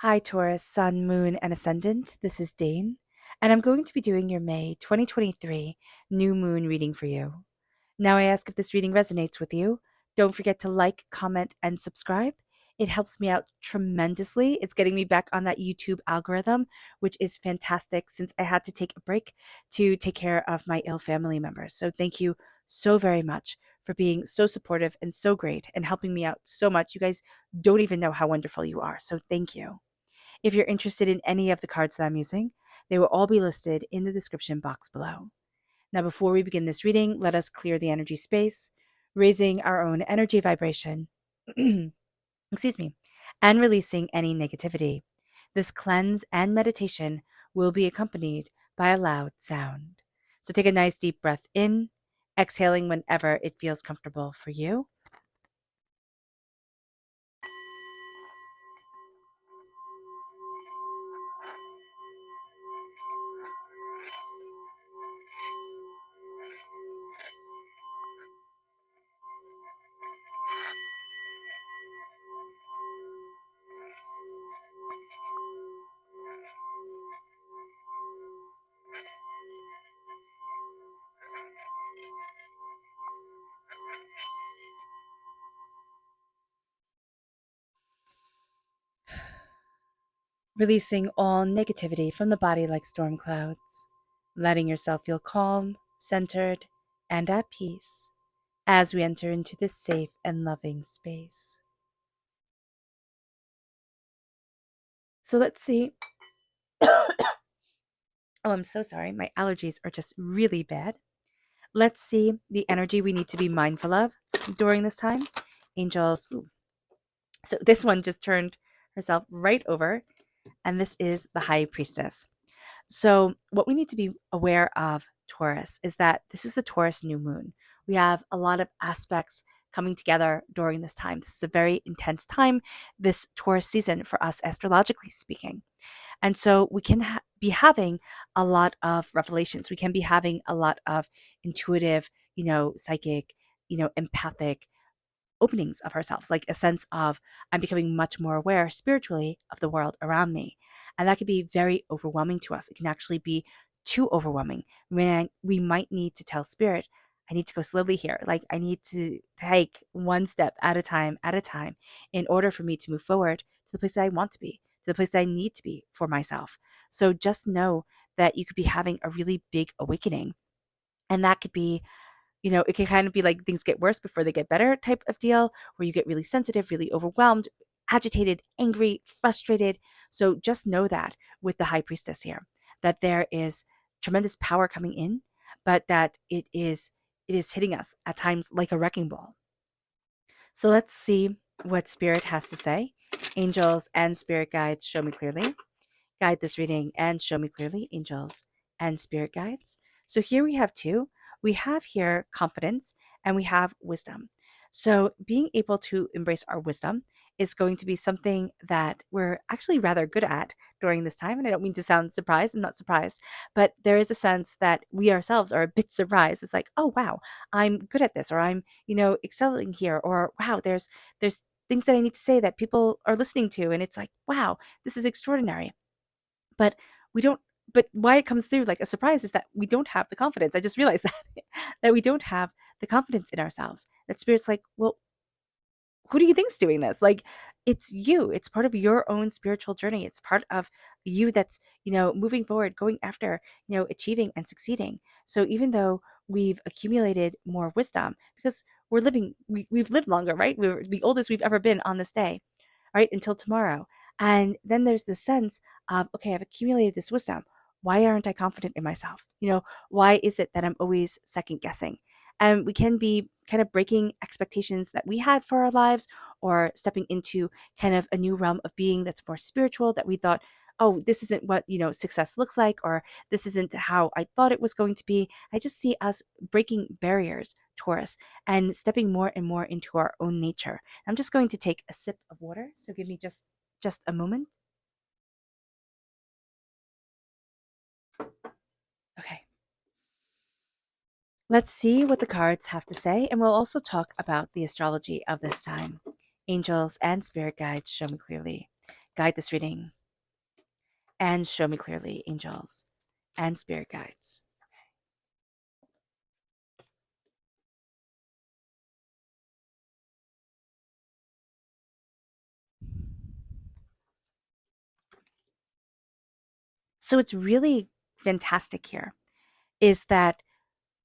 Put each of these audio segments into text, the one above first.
Hi, Taurus, Sun, Moon, and Ascendant. This is Dane, and I'm going to be doing your May 2023 new moon reading for you. Now, I ask if this reading resonates with you. Don't forget to like, comment, and subscribe. It helps me out tremendously. It's getting me back on that YouTube algorithm, which is fantastic since I had to take a break to take care of my ill family members. So, thank you so very much for being so supportive and so great and helping me out so much. You guys don't even know how wonderful you are. So, thank you. If you're interested in any of the cards that I'm using, they will all be listed in the description box below. Now, before we begin this reading, let us clear the energy space, raising our own energy vibration, excuse me, and releasing any negativity. This cleanse and meditation will be accompanied by a loud sound. So take a nice deep breath in, exhaling whenever it feels comfortable for you. Releasing all negativity from the body like storm clouds, letting yourself feel calm, centered, and at peace as we enter into this safe and loving space. So let's see. Oh, I'm so sorry. My allergies are just really bad. Let's see the energy we need to be mindful of during this time. Angels. Ooh. So this one just turned herself right over, and this is the High Priestess. So, what we need to be aware of, Taurus, is that this is the Taurus new moon. We have a lot of aspects coming together during this time. This is a very intense time, this Taurus season for us, astrologically speaking. And so, we can be having a lot of revelations. We can be having a lot of intuitive, psychic, empathic openings of ourselves, like a sense of I'm becoming much more aware spiritually of the world around me. And that can be very overwhelming to us. It can actually be too overwhelming. We might need to tell spirit, I need to go slowly here. Like I need to take one step at a time, in order for me to move forward to the place that I want to be, to the place that I need to be for myself. So just know that you could be having a really big awakening. And that could be, it can kind of be like things get worse before they get better type of deal, where you get really sensitive, really overwhelmed, agitated, angry, frustrated. So just know that with the High Priestess here, that there is tremendous power coming in, but that it is hitting us at times like a wrecking ball. So let's see what Spirit has to say. Angels and spirit guides, show me clearly. Guide this reading and show me clearly, angels and spirit guides. So here we have two. We have here confidence and we have wisdom. So being able to embrace our wisdom is going to be something that we're actually rather good at during this time. And I don't mean to sound surprised. I'm not surprised, but there is a sense that we ourselves are a bit surprised. It's like, oh wow, I'm good at this, or I'm, excelling here, or wow, there's things that I need to say that people are listening to. And it's like, wow, this is extraordinary. But we don't but why it comes through like a surprise is that we don't have the confidence. I just realized that that we don't have the confidence in ourselves. That spirit's like, well, who do you think's doing this? Like, it's you. It's part of your own spiritual journey. It's part of you that's, moving forward, going after, achieving and succeeding. So even though we've accumulated more wisdom, because we've lived longer, right? We're the oldest we've ever been on this day, right? Until tomorrow. And then there's this sense of, okay, I've accumulated this wisdom. Why aren't I confident in myself? Why is it that I'm always second guessing? And we can be kind of breaking expectations that we had for our lives, or stepping into kind of a new realm of being that's more spiritual, that we thought, oh, this isn't what, success looks like, or this isn't how I thought it was going to be. I just see us breaking barriers, Taurus, and stepping more and more into our own nature. I'm just going to take a sip of water, so give me just a moment. Okay. Let's see what the cards have to say, and we'll also talk about the astrology of this time. Angels and spirit guides, show me clearly. guide this reading and show me clearly, angels and spirit guides. So it's really fantastic here is that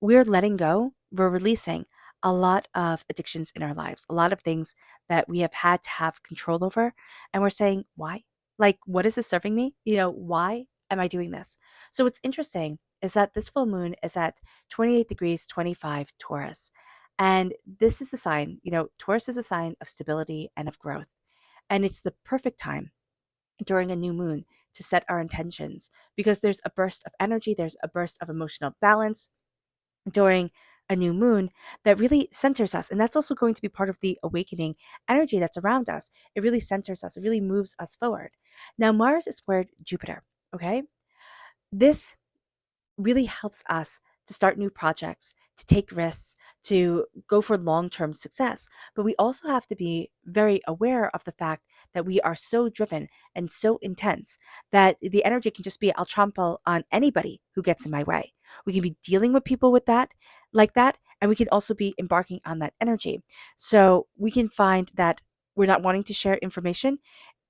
we're letting go, we're releasing a lot of addictions in our lives, a lot of things that we have had to have control over. And we're saying, why? Like, what is this serving me? Why am I doing this? So, what's interesting is that this full moon is at 28 degrees 25 Taurus. And this is the sign, Taurus is a sign of stability and of growth. And it's the perfect time during a new moon to set our intentions because there's a burst of energy, there's a burst of emotional balance during a new moon that really centers us. And that's also going to be part of the awakening energy that's around us. It really centers us, it really moves us forward. Now, Mars is squared Jupiter, okay? This really helps us to start new projects, to take risks, to go for long term success. But we also have to be very aware of the fact that we are so driven and so intense that the energy can just be, I'll trample on anybody who gets in my way. We can be dealing with people with that, like that, and we can also be embarking on that energy. So we can find that we're not wanting to share information.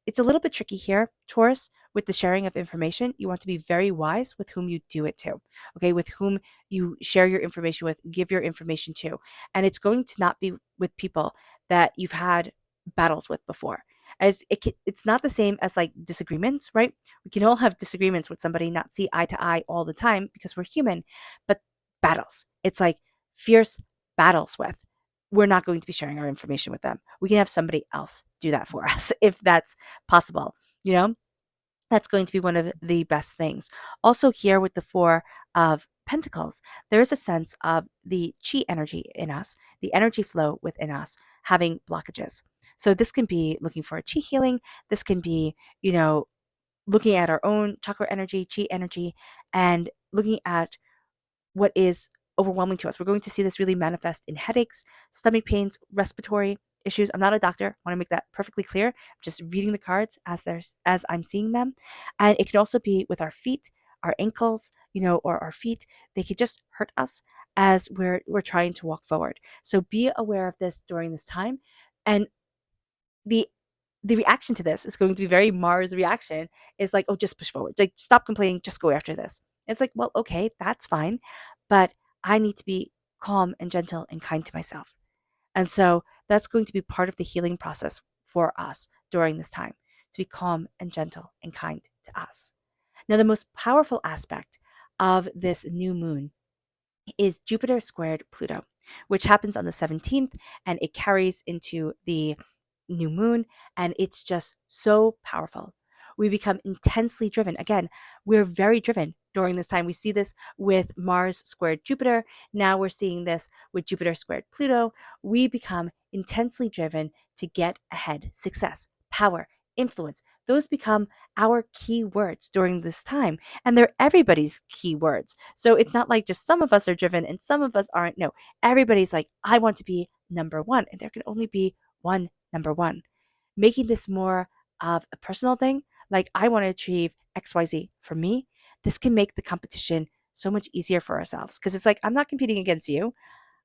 It's a little bit tricky here, Taurus, with the sharing of information. You want to be very wise with whom you do it to, okay, with whom you share your information with, give your information to. And it's going to not be with people that you've had battles with before. It's not the same as like disagreements, right? We can all have disagreements with somebody, not see eye to eye all the time because we're human, but battles, it's like fierce battles with, we're not going to be sharing our information with them. We can have somebody else do that for us if that's possible. You know, that's going to be one of the best things. Also, here with the Four of Pentacles, there is a sense of the chi energy in us, the energy flow within us having blockages. So, this can be looking for a chi healing. This can be, looking at our own chakra energy, chi energy, and looking at what is overwhelming to us. We're going to see this really manifest in headaches, stomach pains, respiratory issues. I'm not a doctor. I want to make that perfectly clear. I'm just reading the cards as I'm seeing them. And it could also be with our feet, our ankles, or our feet. They could just hurt us as we're trying to walk forward. So be aware of this during this time. And the the reaction to this is going to be very Mars reaction is like, oh, just push forward. Like, stop complaining, just go after this. It's like, well, okay, that's fine. But I need to be calm and gentle and kind to myself. And so that's going to be part of the healing process for us during this time to be calm and gentle and kind to us. Now, the most powerful aspect of this new moon is Jupiter squared Pluto, which happens on the 17th and it carries into the new moon, and it's just so powerful. We become intensely driven. Again, we're very driven during this time. We see this with Mars squared Jupiter. Now we're seeing this with Jupiter squared Pluto. We become intensely driven to get ahead, success, power, influence. Those become our key words during this time, and they're everybody's key words. So it's not like just some of us are driven and some of us aren't. No, everybody's like, I want to be number one, and there can only be one number one, making this more of a personal thing. Like, I want to achieve XYZ for me. This can make the competition so much easier for ourselves because it's like, I'm not competing against you.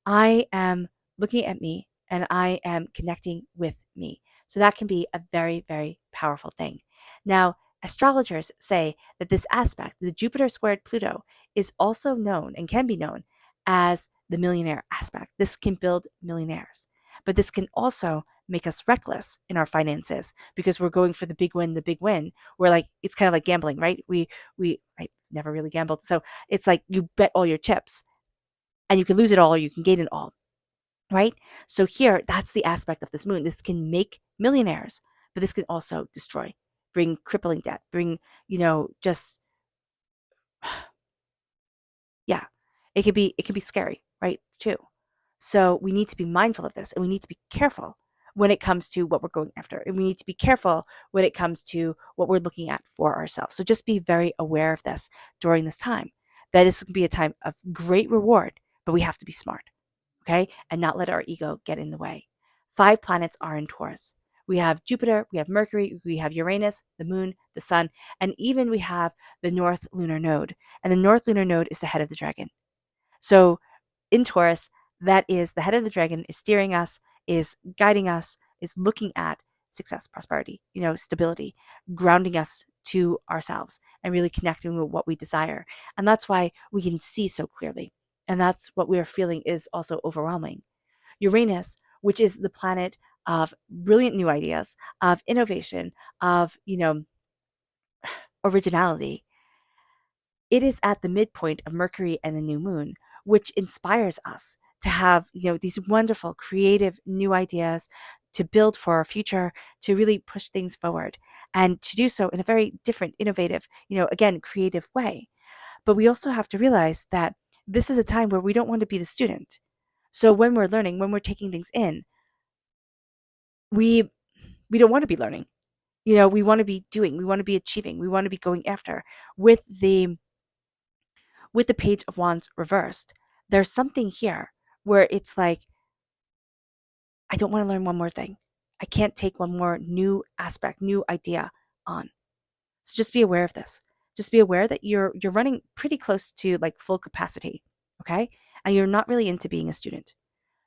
I am looking at me and I am connecting with me. So that can be a very, very powerful thing. Now, astrologers say that this aspect, the Jupiter squared Pluto, is also known and can be known as the millionaire aspect. This can build millionaires, but this can also make us reckless in our finances because we're going for the big win, the big win. We're like, it's kind of like gambling, right? I never really gambled. So it's like you bet all your chips and you can lose it all or you can gain it all, right? So here, that's the aspect of this moon. This can make millionaires, but this can also destroy, bring crippling debt, bring, just yeah, it can be scary, right? Too. So we need to be mindful of this and we need to be careful when it comes to what we're going after. And we need to be careful when it comes to what we're looking at for ourselves. So just be very aware of this during this time. That this can be a time of great reward, but we have to be smart, okay? And not let our ego get in the way. 5 planets are in Taurus, We have Jupiter, we have Mercury, we have Uranus, the moon, the sun, and even we have the North Lunar Node. And the North Lunar Node is the head of the dragon. So in Taurus, that is the head of the dragon, is steering us, is guiding us, is looking at success, prosperity, stability, grounding us to ourselves and really connecting with what we desire. And that's why we can see so clearly. And that's what we are feeling is also overwhelming. Uranus, which is the planet of brilliant new ideas, of innovation, of, originality, it is at the midpoint of Mercury and the new moon, which inspires us to have, these wonderful, creative new ideas, to build for our future, to really push things forward, and to do so in a very different, innovative, again, creative way. But we also have to realize that this is a time where we don't want to be the student. So when we're learning, when we're taking things in, we don't want to be learning. We want to be doing, we want to be achieving, we want to be going after. With the Page of Wands reversed, there's something here where it's like, I don't want to learn one more thing. I can't take one more new aspect, new idea on. So just be aware of this. Just be aware that you're running pretty close to like full capacity, okay? And you're not really into being a student.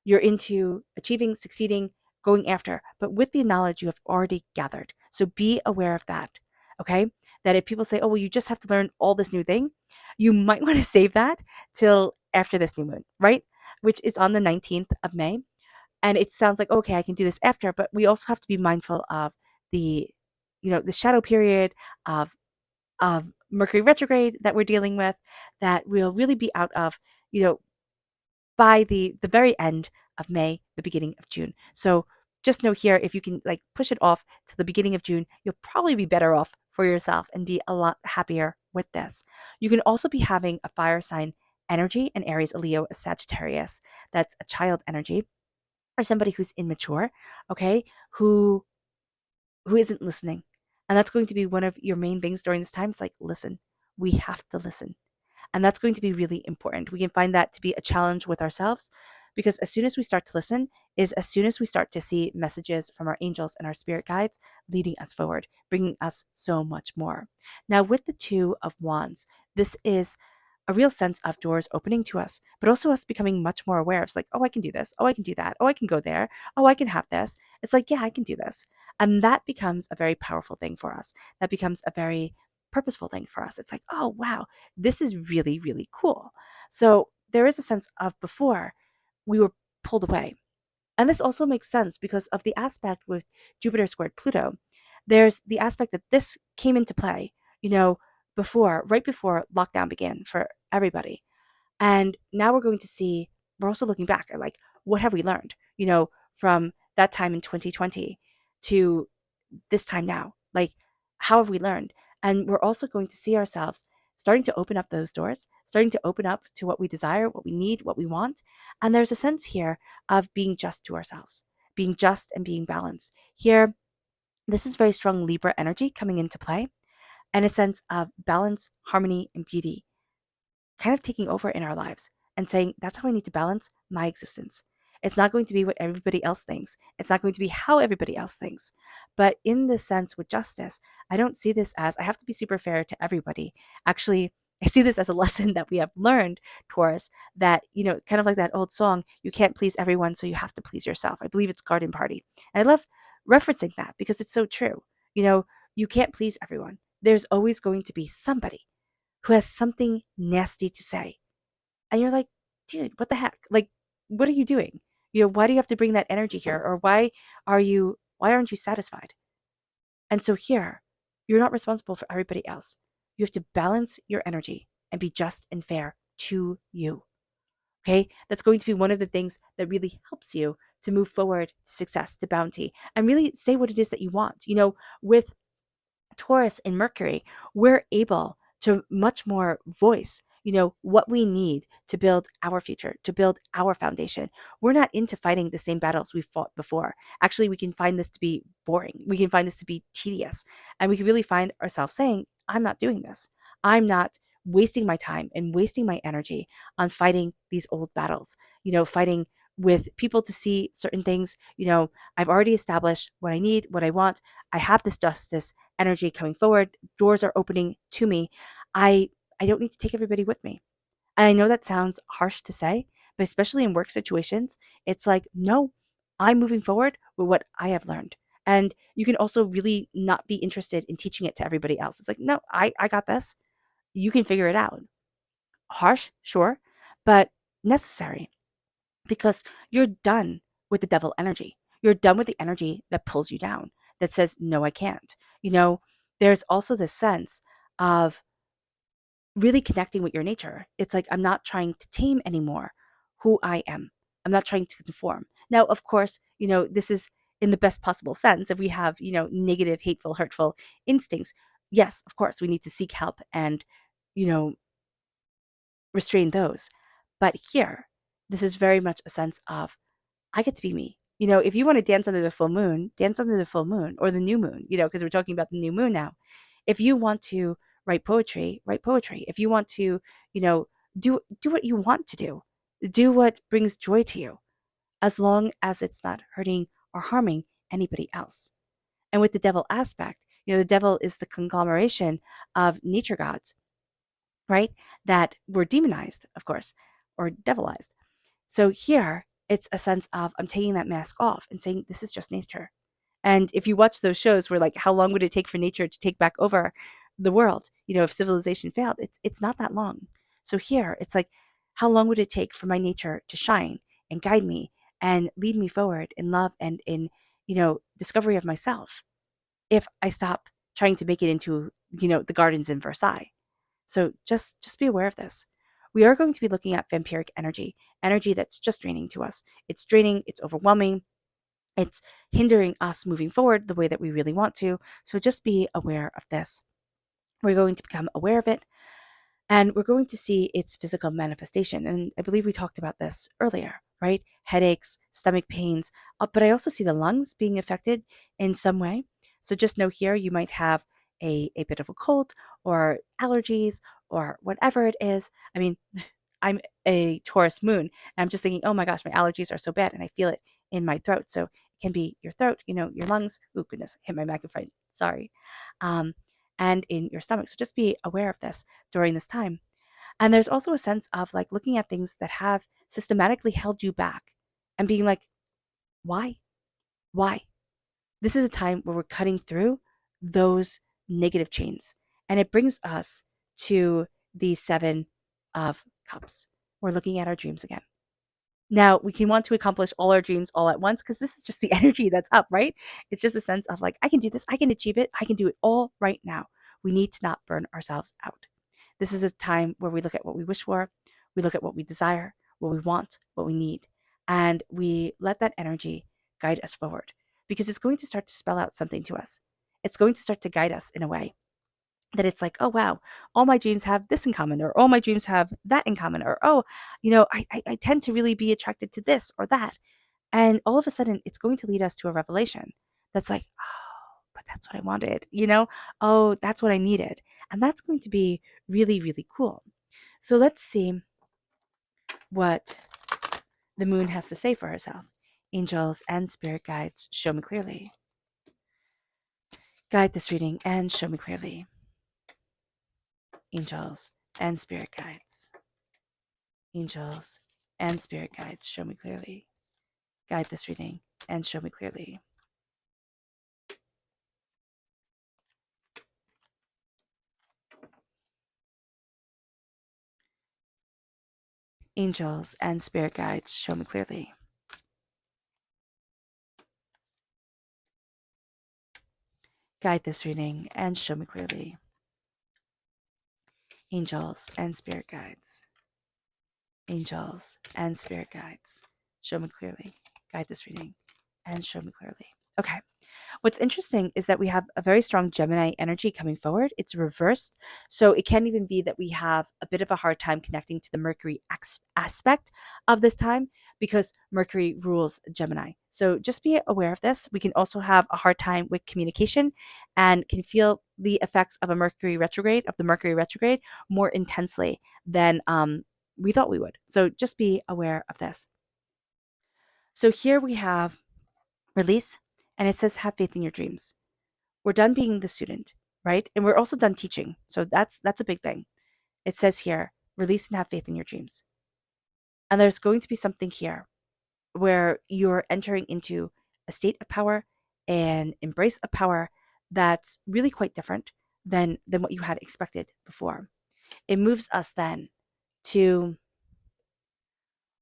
You're into achieving, succeeding, going after, but with the knowledge you have already gathered. So be aware of that, okay? That if people say, oh, well, you just have to learn all this new thing, you might want to save that till after this new moon, right? Which is on the 19th of May. And it sounds like, okay, I can do this after, but we also have to be mindful of the, the shadow period of Mercury retrograde that we're dealing with, that we'll really be out of, by the very end of May, the beginning of June. So just know here, if you can like push it off to the beginning of June, you'll probably be better off for yourself and be a lot happier with this. You can also be having a fire sign energy, an Aries, a Leo, a Sagittarius. That's a child energy, or somebody who's immature, okay, who isn't listening. And that's going to be one of your main things during this time. It's like, listen. We have to listen. And that's going to be really important. We can find that to be a challenge with ourselves, because as soon as we start to listen is as soon as we start to see messages from our angels and our spirit guides leading us forward, bringing us so much more. Now, with the Two of Wands, this is a real sense of doors opening to us, but also us becoming much more aware of, it's like, oh, I can do this. Oh, I can do that. Oh, I can go there. Oh, I can have this. It's like, yeah, I can do this. And that becomes a very powerful thing for us. That becomes a very purposeful thing for us. It's like, oh, wow, this is really, really cool. So there is a sense of before we were pulled away. And this also makes sense because of the aspect with Jupiter squared Pluto. There's the aspect that this came into play, right before lockdown began for everybody. And now we're going to see, we're also looking back at like, what have we learned, from that time in 2020 to this time now? Like, how have we learned? And we're also going to see ourselves starting to open up those doors, starting to open up to what we desire, what we need, what we want. And there's a sense here of being just to ourselves, being just and being balanced. Here, this is very strong Libra energy coming into play, and a sense of balance, harmony, and beauty kind of taking over in our lives and saying, that's how I need to balance my existence. It's not going to be what everybody else thinks. It's not going to be how everybody else thinks. But in this sense, with justice, I don't see this as I have to be super fair to everybody. Actually, I see this as a lesson that we have learned, Taurus, that, kind of like that old song, you can't please everyone, so you have to please yourself. I believe it's Garden Party. And I love referencing that because it's so true. You can't please everyone. There's always going to be somebody who has something nasty to say. And you're like, dude, what the heck? Like, what are you doing? Why do you have to bring that energy here? Or why aren't you satisfied? And so here, you're not responsible for everybody else. You have to balance your energy and be just and fair to you. Okay? That's going to be one of the things that really helps you to move forward to success, to bounty, and really say what it is that you want. With Taurus and Mercury, we're able to much more voice, what we need to build our future, to build our foundation. We're not into fighting the same battles we've fought before. Actually, we can find this to be boring. We can find this to be tedious. And we can really find ourselves saying, I'm not doing this. I'm not wasting my time and wasting my energy on fighting these old battles, fighting with people to see certain things. I've already established what I need, what I want. I have this justice energy coming forward. Doors are opening to me. I don't need to take everybody with me. And I know that sounds harsh to say, but especially in work situations, it's like, no, I'm moving forward with what I have learned. And you can also really not be interested in teaching it to everybody else. It's like, no, I got this. You can figure it out. Harsh, sure, but necessary, because you're done with the devil energy. You're done with the energy that pulls you down, that says, no, I can't. There's also this sense of really connecting with your nature. It's like, I'm not trying to tame anymore who I am. I'm not trying to conform. Now, of course, this is in the best possible sense. If we have, negative, hateful, hurtful instincts, yes, of course, we need to seek help and, you know, restrain those. But here, this is very much a sense of, I get to be me. If you want to dance under the full moon, dance under the full moon or the new moon, because we're talking about the new moon now. If you want to write poetry, write poetry. If you want to, you know, do what you want to do. Do what brings joy to you, as long as it's not hurting or harming anybody else. And with the devil aspect, the devil is the conglomeration of nature gods, right? That were demonized, of course, or devilized. So here, it's a sense of, I'm taking that mask off and saying, this is just nature. And if you watch those shows where, like, how long would it take for nature to take back over the world? If civilization failed, it's not that long. So here, it's like, how long would it take for my nature to shine and guide me and lead me forward in love and in, discovery of myself, if I stop trying to make it into, the gardens in Versailles? So just be aware of this. We are going to be looking at vampiric energy that's just draining to us. It's draining, it's overwhelming, it's hindering us moving forward the way that we really want to. So just be aware of this. We're going to become aware of it, and we're going to see its physical manifestation. And I believe we talked about this earlier, right? Headaches, stomach pains, but I also see the lungs being affected in some way. So just know here, you might have a bit of a cold or allergies or whatever it is. I mean, I'm a Taurus moon, and I'm just thinking, oh my gosh, my allergies are so bad, and I feel it in my throat. So it can be your throat, your lungs. Oh goodness, hit my microphone. Sorry. Um, and in your stomach. So just be aware of this during this time. And there's also a sense of, like, looking at things that have systematically held you back and being like, why? Why? This is a time where we're cutting through those negative chains. And it brings us to the Seven of Cups. We're looking at our dreams again. Now, we can want to accomplish all our dreams all at once, because this is just the energy that's up, right? It's just a sense of, like, I can do this, I can achieve it, I can do it all right now. We need to not burn ourselves out. This is a time where we look at what we wish for, we look at what we desire, what we want, what we need, and we let that energy guide us forward, because it's going to start to spell out something to us. It's going to start to guide us in a way that it's like, oh wow, all my dreams have this in common, or all my dreams have that in common, or oh, I tend to really be attracted to this or that. And all of a sudden, it's going to lead us to a revelation that's like, oh, but that's what I wanted, oh, that's what I needed. And that's going to be really, really cool. So let's see what the moon has to say for herself. Angels and spirit guides, show me clearly. Guide this reading and show me clearly. Angels and spirit guides. Angels and spirit guides, show me clearly. Guide this reading and show me clearly. Angels and spirit guides, show me clearly. Guide this reading and show me clearly. Angels and spirit guides. Angels and spirit guides, show me clearly. Guide this reading and show me clearly. Okay. What's interesting is that we have a very strong Gemini energy coming forward. It's reversed. So it can even be that we have a bit of a hard time connecting to the Mercury aspect of this time, because Mercury rules Gemini. So just be aware of this. We can also have a hard time with communication and can feel the effects of the Mercury retrograde, more intensely than we thought we would. So just be aware of this. So here we have release, and it says have faith in your dreams. We're done being the student, right? And we're also done teaching. So that's a big thing. It says here, release and have faith in your dreams. And there's going to be something here where you're entering into a state of power and embrace a power that's really quite different than what you had expected before. It moves us then to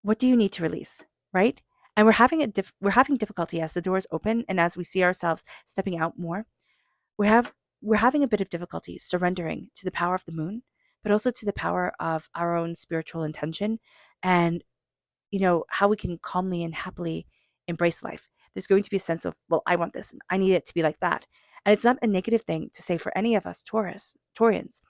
what do you need to release, right? And we're having difficulty as the doors open and as we see ourselves stepping out more. We have we're having a bit of difficulty surrendering to the power of the moon, but also to the power of our own spiritual intention and how we can calmly and happily embrace life. There's going to be a sense of, well, I want this and I need it to be like that. And it's not a negative thing to say for any of us Taurians,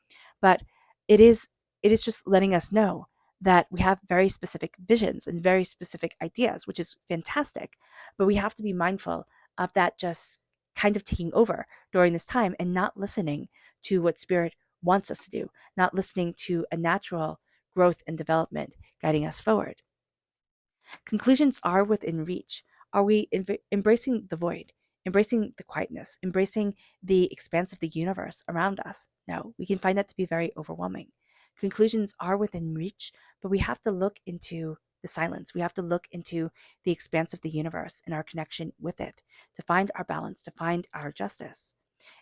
but it is it is just letting us know that we have very specific visions and very specific ideas, which is fantastic. But we have to be mindful of that just kind of taking over during this time and not listening to what spirit wants us to do, not listening to a natural growth and development guiding us forward. Conclusions are within reach. Are we embracing the void, embracing the quietness, embracing the expanse of the universe around us? No, we can find that to be very overwhelming. Conclusions are within reach, but we have to look into the silence. We have to look into the expanse of the universe and our connection with it to find our balance, to find our justice.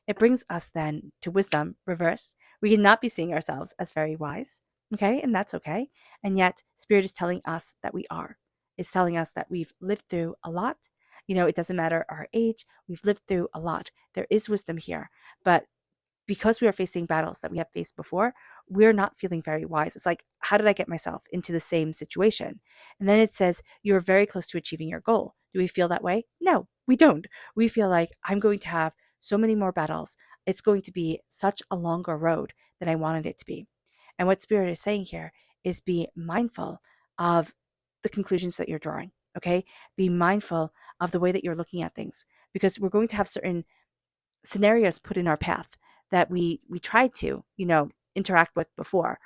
It brings us then to wisdom reversed. We cannot be seeing ourselves as very wise, okay? And that's okay. And yet, Spirit is telling us that we are. It's telling us that we've lived through a lot. It doesn't matter our age, we've lived through a lot. There is wisdom here. But because we are facing battles that we have faced before, we're not feeling very wise. It's like, how did I get myself into the same situation? And then it says, you're very close to achieving your goal. Do we feel that way? No, we don't. We feel like I'm going to have so many more battles. It's going to be such a longer road than I wanted it to be. And what Spirit is saying here is be mindful of the conclusions that you're drawing. Okay. Be mindful of the way that you're looking at things because we're going to have certain scenarios put in our path that we tried to interact with before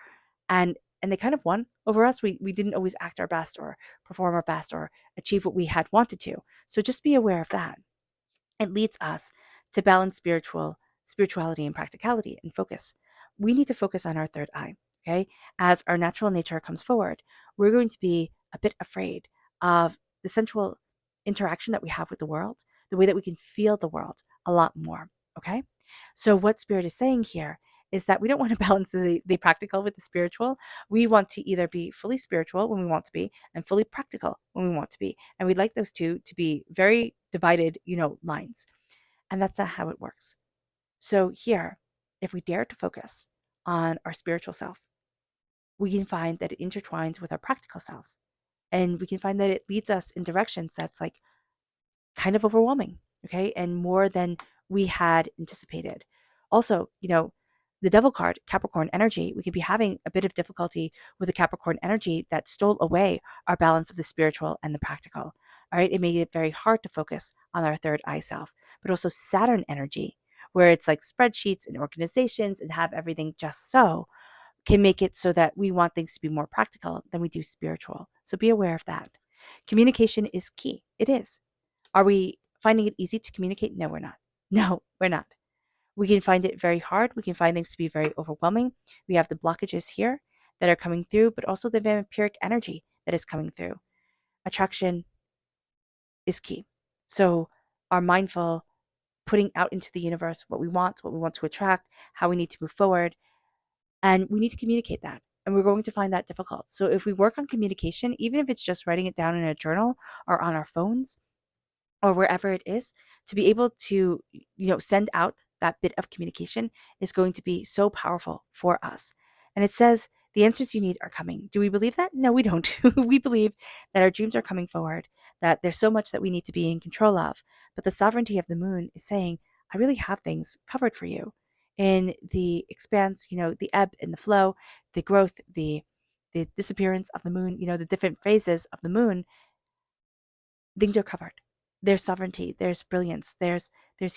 and they kind of won over us. We didn't always act our best or perform our best or achieve what we had wanted to, so just be aware of that. It leads us to balance spirituality and practicality and focus. We need to focus on our third eye. Okay, as our natural nature comes forward, we're going to be a bit afraid of the sensual interaction that we have with the world, the way that we can feel the world a lot more. Okay, so what Spirit is saying here is that we don't want to balance the practical with the spiritual. We want to either be fully spiritual when we want to be and fully practical when we want to be. And we'd like those two to be very divided, lines. And that's not how it works. So here, if we dare to focus on our spiritual self, we can find that it intertwines with our practical self. And we can find that it leads us in directions that's like kind of overwhelming, okay, and more than we had anticipated. Also, the devil card, Capricorn energy, we could be having a bit of difficulty with the Capricorn energy that stole away our balance of the spiritual and the practical. All right, it made it very hard to focus on our third eye self, but also Saturn energy, where it's like spreadsheets and organizations and have everything just so, can make it so that we want things to be more practical than we do spiritual. So be aware of that. Communication is key. It is. Are we finding it easy to communicate? No, we're not. No, we're not. We can find it very hard. We can find things to be very overwhelming. We have the blockages here that are coming through, but also the vampiric energy that is coming through. Attraction is key. So, our mindful putting out into the universe what we want to attract, how we need to move forward, and we need to communicate that. And we're going to find that difficult. So, if we work on communication, even if it's just writing it down in a journal or on our phones, or wherever it is, to be able to send out that bit of communication is going to be so powerful for us. And it says the answers you need are coming. Do we believe that? No, we don't. We believe that our dreams are coming forward, that there's so much that we need to be in control of, but the sovereignty of the moon is saying, I really have things covered for you in the expanse, the ebb and the flow, the growth, the disappearance of the moon, the different phases of the moon. Things are covered. There's sovereignty, there's brilliance, there's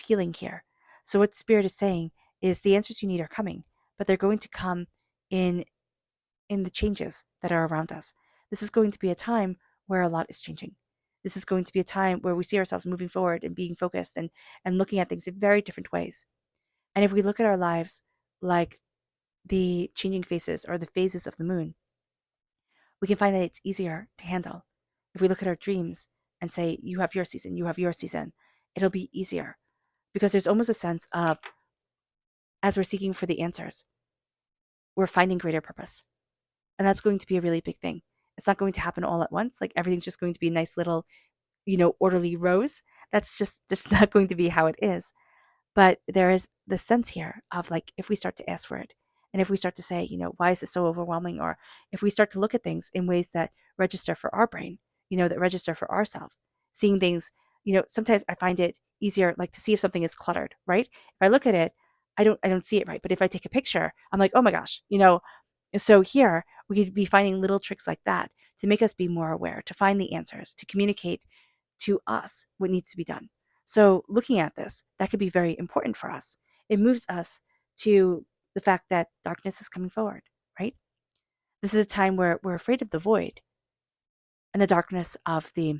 healing here. So what Spirit is saying is the answers you need are coming, but they're going to come in the changes that are around us. This is going to be a time where a lot is changing. This is going to be a time where we see ourselves moving forward and being focused and looking at things in very different ways. And if we look at our lives like the changing faces or the phases of the moon, we can find that it's easier to handle. If we look at our dreams and say, you have your season, you have your season, it'll be easier because there's almost a sense of, as we're seeking for the answers, we're finding greater purpose. And that's going to be a really big thing. It's not going to happen all at once. Like everything's just going to be a nice little, orderly rows. That's just not going to be how it is. But there is the sense here of like, if we start to ask for it, and if we start to say, why is this so overwhelming? Or if we start to look at things in ways that register for our brain, that register for ourselves, seeing things, sometimes I find it easier, like to see if something is cluttered, right? If I look at it, I don't see it right. But if I take a picture, I'm like, oh my gosh, so here we could be finding little tricks like that to make us be more aware, to find the answers, to communicate to us what needs to be done. So looking at this, that could be very important for us. It moves us to the fact that darkness is coming forward, right? This is a time where we're afraid of the void and the darkness of the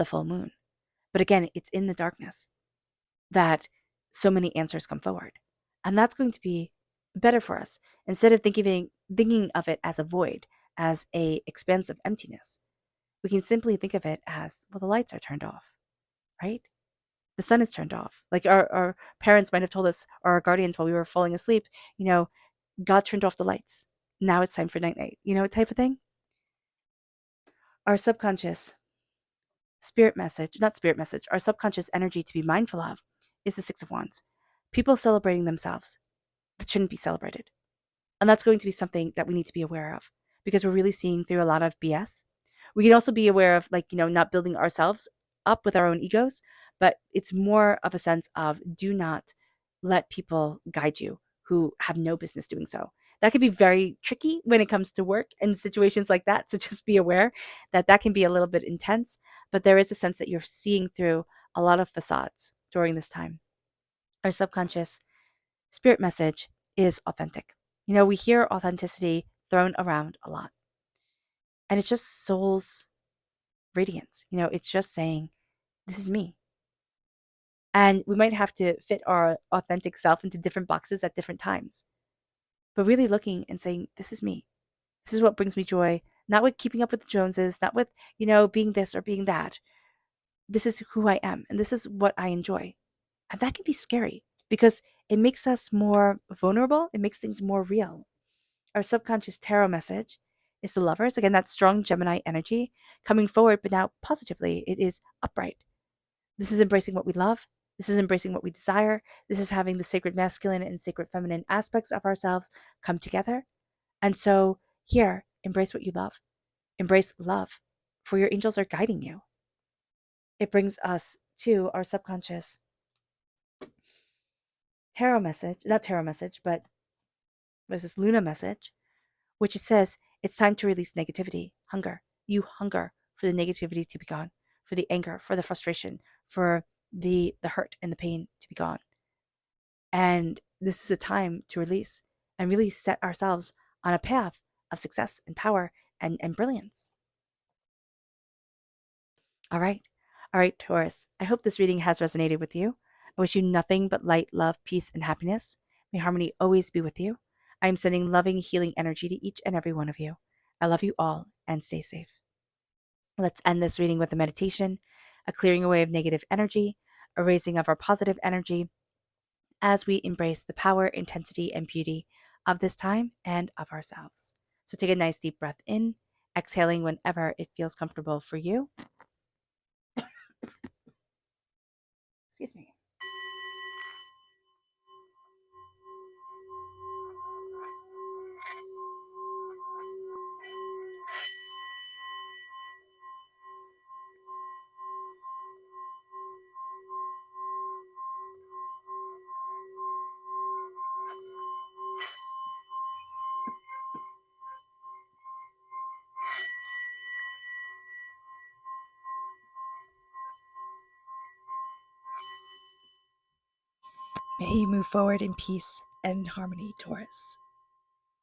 full moon. But again, it's in the darkness that so many answers come forward. And that's going to be better for us. Instead of thinking of it as a void, as a expanse of emptiness, we can simply think of it as, well, the lights are turned off, right? The sun is turned off. Like our parents might have told us, or our guardians while we were falling asleep, God turned off the lights. Now it's time for night night, type of thing. Our subconscious not spirit message, our subconscious energy to be mindful of is the Six of Wands. People celebrating themselves that shouldn't be celebrated. And that's going to be something that we need to be aware of because we're really seeing through a lot of BS. We can also be aware of not building ourselves up with our own egos, but it's more of a sense of do not let people guide you who have no business doing so. That can be very tricky when it comes to work and situations like that. So just be aware that that can be a little bit intense, but there is a sense that you're seeing through a lot of facades during this time. Our subconscious spirit message is authentic. We hear authenticity thrown around a lot. And it's just soul's radiance. It's just saying, this is me. And we might have to fit our authentic self into different boxes at different times. But really looking and saying, this is me. This is what brings me joy. Not with keeping up with the Joneses, not with, being this or being that. This is who I am. And this is what I enjoy. And that can be scary because it makes us more vulnerable. It makes things more real. Our subconscious tarot message is the Lovers. Again, that strong Gemini energy coming forward, but now positively. It is upright. This is embracing what we love. This is embracing what we desire. This is having the sacred masculine and sacred feminine aspects of ourselves come together. And so here, embrace what you love. Embrace love, for your angels are guiding you. It brings us to our subconscious tarot message, not tarot message, but there's this Luna message, which it says it's time to release negativity, hunger. You hunger for the negativity to be gone, for the anger, for the frustration, for the hurt and the pain to be gone. And this is a time to release and really set ourselves on a path of success and power and brilliance. All right. All right, Taurus. I hope this reading has resonated with you. I wish you nothing but light, love, peace, and happiness. May harmony always be with you. I am sending loving, healing energy to each and every one of you. I love you all and stay safe. Let's end this reading with a meditation, a clearing away of negative energy, a raising of our positive energy as we embrace the power, intensity, and beauty of this time and of ourselves. So take a nice deep breath in, exhaling whenever it feels comfortable for you. Excuse me. May you move forward in peace and harmony, Taurus.